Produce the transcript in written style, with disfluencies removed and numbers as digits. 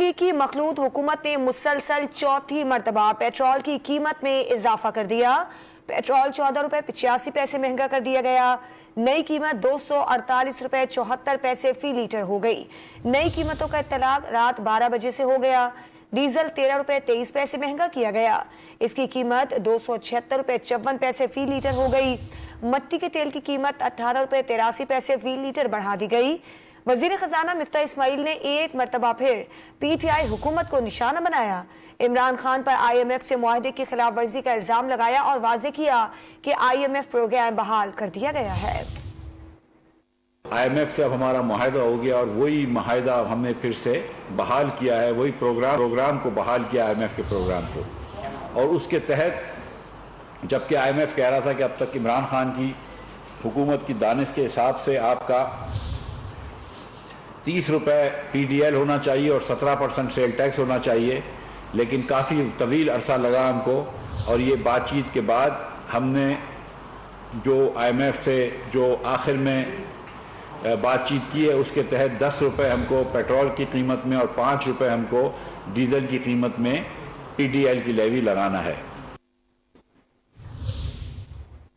तहरीकी मखलूत हुकूमत ने मुसलसल चौथी मरतबा पेट्रोल की कीमत में इजाफा कर दिया। पेट्रोल 14 रुपए 85 पैसे महंगा कर दिया गया। नई कीमत 248 रुपए 74 पैसे फी लीटर हो गई। नई कीमतों का इत्तलाक रात 12 बजे से हो गया। डीजल 13 रुपए 23 पैसे महंगा किया गया। इसकी कीमत 276 रुपए 54 पैसे फी लीटर हो गई। मट्टी के तेल की कीमत 18 रुपए 83 पैसे फी लीटर बढ़ा दी गई। वजीर खजाना मिफ्ता इस्माइल ने एक मरतबा फिर पीटीआई हुकूमत को निशाना बनाया। इमरान खान पर IMF से मुआहदे की खिलाफ वर्जी का इल्जाम लगाया और वाजे किया कि IMF प्रोग्राम बहाल कर दिया गया है। IMF से अब हमारा मुआहदा हो गया और वही मुआहदा हमने फिर से बहाल किया है। वही प्रोग्राम को बहाल किया, IMF के प्रोग्राम को। और उसके तहत जबकि IMF कह रहा था कि अब तक इमरान खान की हुकूमत की दानिश के हिसाब से आपका 30 रुपए PDL होना चाहिए और 17% सेल टैक्स होना चाहिए, लेकिन काफ़ी तवील अरसा लगा हमको। और ये बातचीत के बाद हमने जो IMF से जो आखिर में बातचीत की है उसके तहत 10 रुपए हमको पेट्रोल की कीमत में और 5 रुपए हमको डीजल की कीमत में PDL की लेवी लगाना है।